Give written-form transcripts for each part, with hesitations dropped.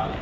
Good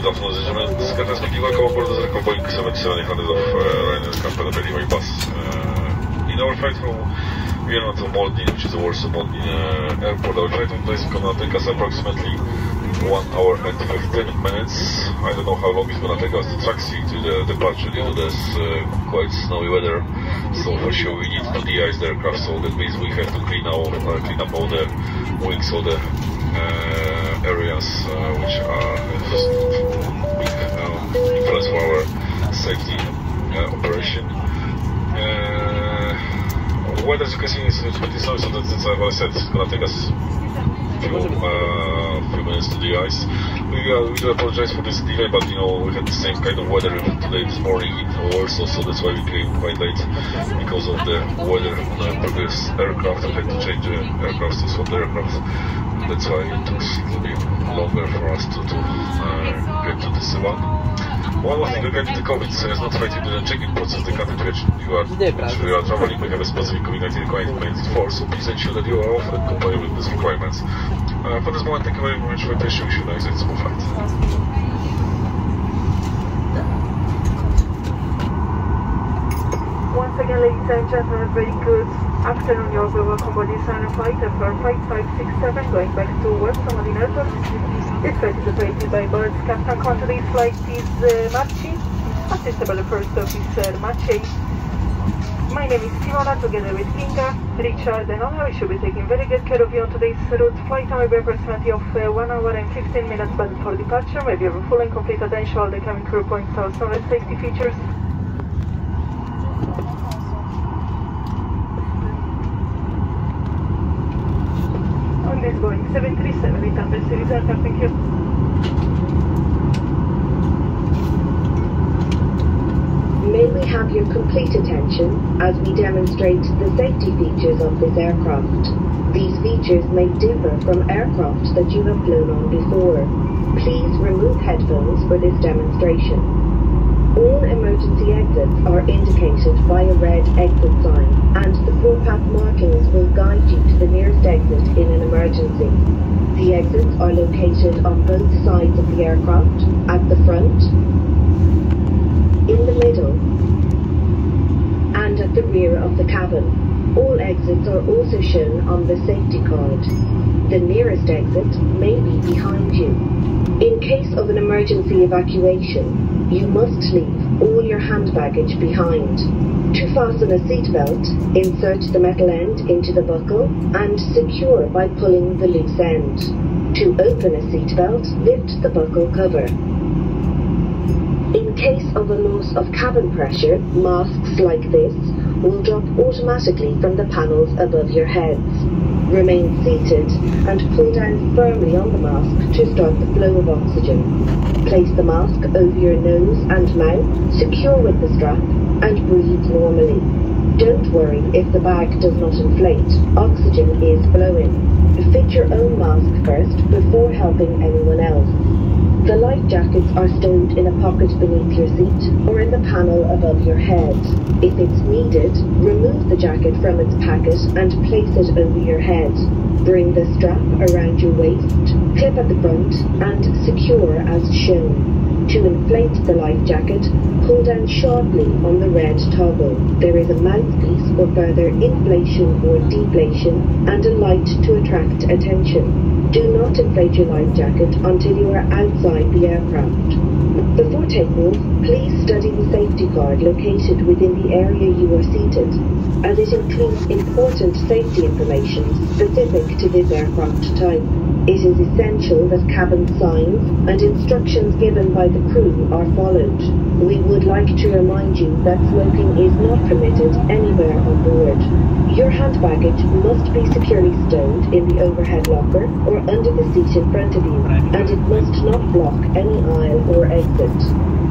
afternoon, ladies and gentlemen. This is Catering speaking. Welcome aboard the Boeing 737 of Ryanair Company delivery bus. In our flight from Vienna to Modlin, which is the Warsaw Modlin Airport, our flight on place is going to take us approximately 1 hour and 15 minutes. I don't know how long it's going to take us to taxi to the departure due to this quite snowy weather. So for sure we need to de-ice the aircraft, so that means we have to clean up all the wings, all the areas which are just big influence for our safety operation. Weather, as you can see, is pretty snowy, so that's what I said, it's going to take us a few minutes to de-ice. We do apologize for this delay, but you know, we had the same kind of weather today this morning in Warsaw, so that's why we came quite late, because of the weather on the previous aircraft. We had to change the aircraft to swap the aircraft. That's why it took a little bit longer for us to get to this one. One more thing regarding the COVID, so it's not related to the check-in process, the country to which you are traveling. We have a specific COVID-19 requirements for, so please ensure that you are often and comply with these requirements. For this moment, thank you very much for your patience. We should exit some flight. Once again, ladies and gentlemen, very good afternoon. You're welcome aboard this Ryanair flight for flight 567 going back to Warsaw Modlin Airport. This flight is operated by Birds. Captain on today's flight is Marcin, assisted by the first officer Maciej. My name is Simona, together with Kinga, Richard and Anna. We should be taking very good care of you on today's route. Flight time will be approximately of 1 hour and 15 minutes but for departure. Maybe have a full and complete attention. All the cabin crew points out some safety features. On this Boeing 737 with under series aircraft, thank you. May we have your complete attention as we demonstrate the safety features of this aircraft. These features may differ from aircraft that you have flown on before. Please remove headphones for this demonstration. All emergency exits are indicated by a red exit sign, and the four-path markings will guide you to the nearest exit in an emergency. The exits are located on both sides of the aircraft, at the front, in the middle, and at the rear of the cabin. All exits are also shown on the safety card. The nearest exit may be behind you. In case of an emergency evacuation, you must leave all your hand baggage behind. To fasten a seatbelt, insert the metal end into the buckle and secure by pulling the loose end. To open a seatbelt, lift the buckle cover. In case of a loss of cabin pressure, masks like this will drop automatically from the panels above your heads. Remain seated and pull down firmly on the mask to start the flow of oxygen. Place the mask over your nose and mouth, secure with the strap, and breathe normally. Don't worry if the bag does not inflate. Oxygen is flowing. Fit your own mask first before helping anyone else. The life jackets are stowed in a pocket beneath your seat or in the panel above your head. If it's needed, remove the jacket from its packet and place it over your head. Bring the strap around your waist, clip at the front and secure as shown. To inflate the life jacket, pull down sharply on the red toggle. There is a mouthpiece for further inflation or deflation and a light to attract attention. Do not inflate your life jacket until you are outside the aircraft. Before takeoff, please study the safety card located within the area you are seated, as it includes important safety information specific to this aircraft type. It is essential that cabin signs and instructions given by the crew are followed. We would like to remind you that smoking is not permitted anywhere on board. Your hand baggage must be securely stowed in the overhead locker or under the seat in front of you, and it must not block any aisle or exit.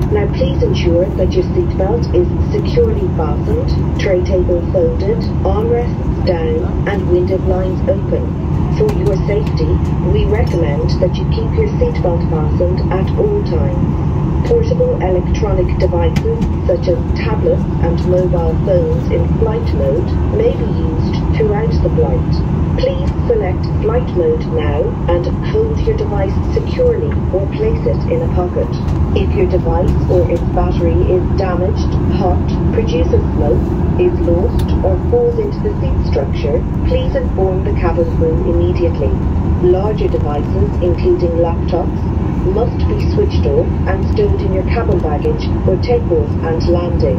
Now please ensure that your seatbelt is securely fastened, tray table folded, armrests down and window blinds open. For your safety, we recommend that you keep your seatbelt fastened at all times. Portable electronic devices such as tablets and mobile phones in flight mode may be used throughout the flight. Please select flight mode now and hold your device securely or place it in a pocket. If your device or its battery is damaged, hot, produces smoke, is lost or falls into the seat structure, please inform the cabin crew immediately. Larger devices, including laptops, must be switched off and stowed in your cabin baggage for takeoff and landing.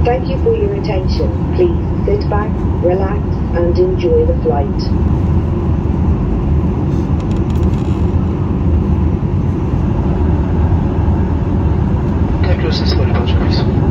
Thank you for your attention. Please sit back, relax and enjoy the flight. Can I close this slowly, please?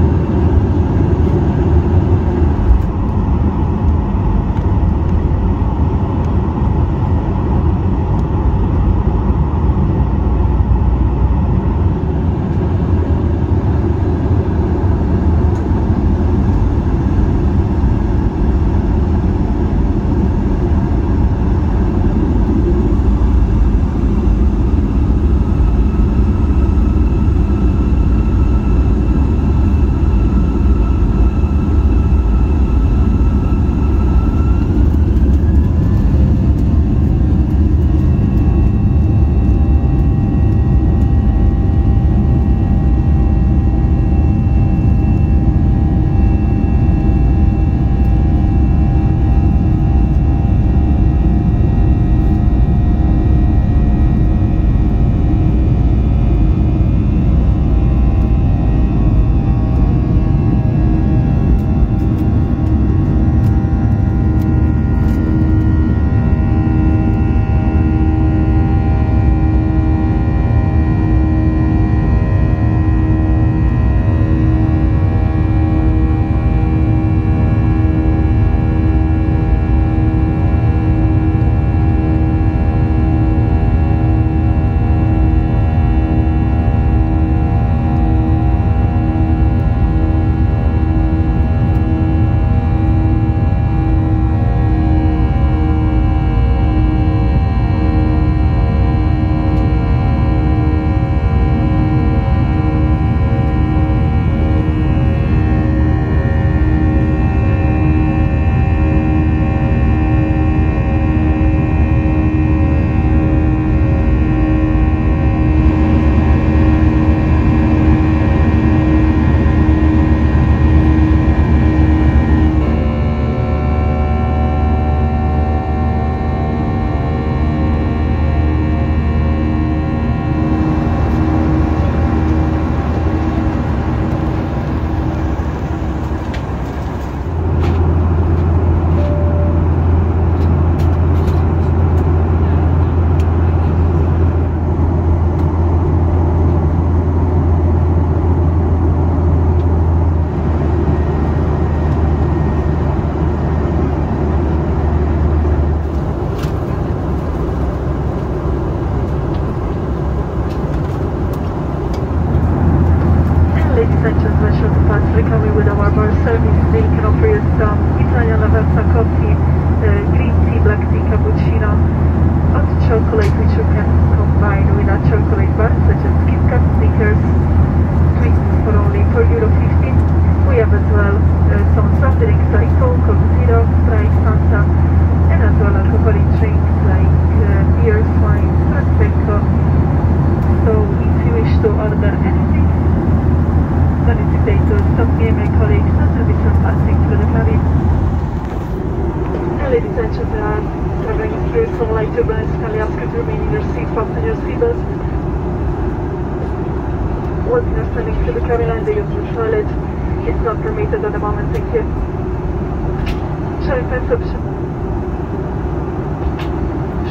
as well short of us recovery with our bar service. They can offer you some Italian lavazza coffee, green tea, black tea, cappuccino, hot chocolate, which you can combine with a chocolate bar such as Kit Kat, Snickers, Twix for only €4.50. We have as well some soft drinks like Coke, Coke Zero, Sprite, Fanta, and as well alcoholic drinks like beers, wine, prosecco. So if you wish to order anything, don't hesitate to stop me and my colleagues. That will be some passing through the cabin. Ladies and gentlemen, traveling through some light turbulence, kindly ask you to remain in your seat, fasten your seatbelt. Working or standing through the cabin and the use of the toilet is not permitted at the moment, thank you. Shall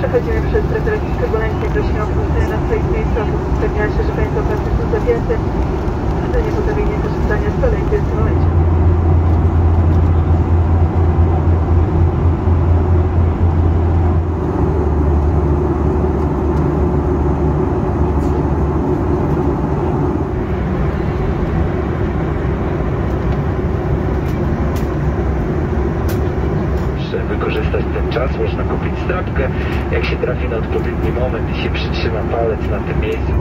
Przechodzimy przez strefę lekkiej turbulencji, prosimy o pozostanie na swoich miejscach, upewniać się, że Państwo pracy są zapięte. Siedzenie postawienie korzystania z toalety w tym momencie. Wykorzystać ten czas, można kupić strapkę, jak się trafi na odpowiedni moment i się przytrzyma palec na tym miejscu.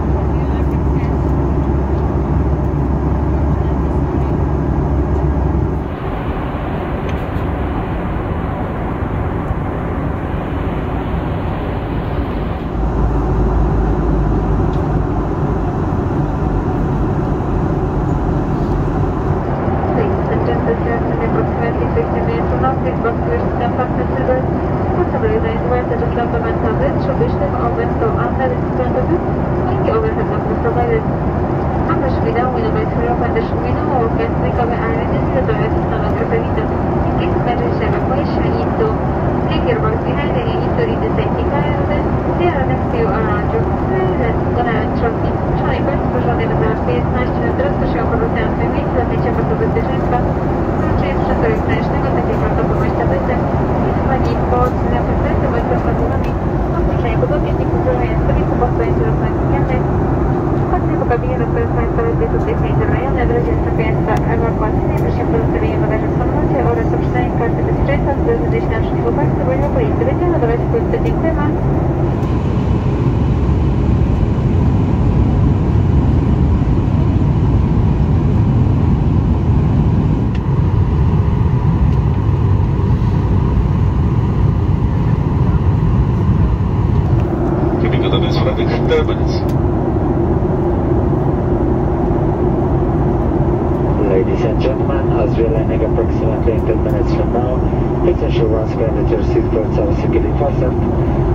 Ladies and gentlemen, as we are landing approximately in 10 minutes from now, please ensure once again that your seatbelts are securely fastened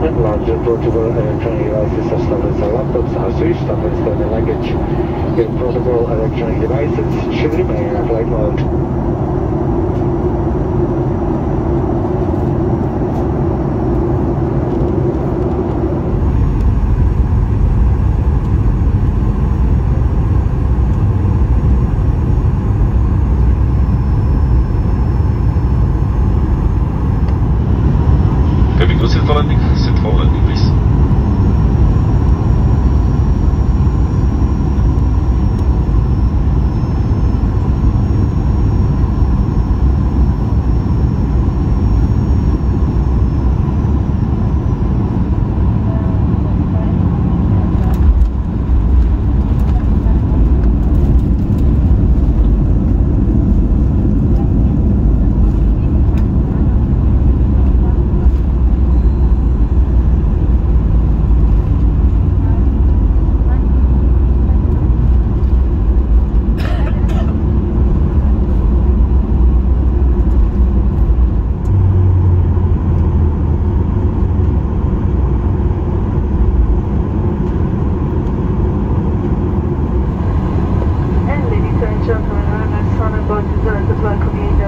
and larger portable electronic devices such as laptops are switched off and stored in luggage. Your portable electronic devices should remain in flight mode. Sit for landing, please.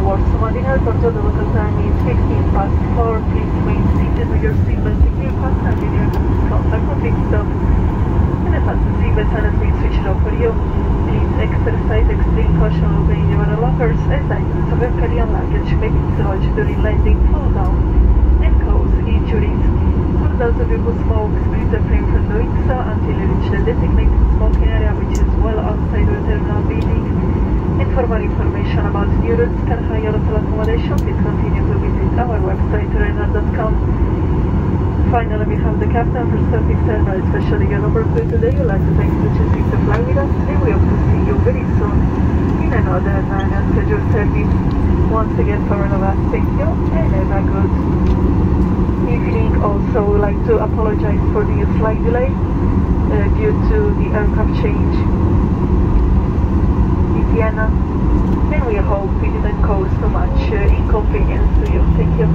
Warsaw Modlin Airport, the local time is 4:15. Please remain seated with your seatbelt secure, fastened in your contact for fixed stop. And the fasten seatbelt sign has been switched off for you. Please exercise extreme caution obeying your lockers as items of your carry-on luggage may be dislodged during landing, fall down, and cause injuries. For those of you who smoke, please refrain from doing so until you reach the designated smoking area, which is well outside the terminal building. For more information about new routes and higher hotel accommodation, please continue to visit our website ryanair.com. Finally, we have the captain for Celtic Server, especially your number 2 today. We'd like to thank you for choosing to fly with us, and we hope to see you very soon in another Ryanair scheduled service. Once again, for all of us, thank you and have a good evening. Also, we'd like to apologize for the slight delay due to the aircraft change in Vienna, and we hope it didn't cause too much inconvenience to you. Thank you.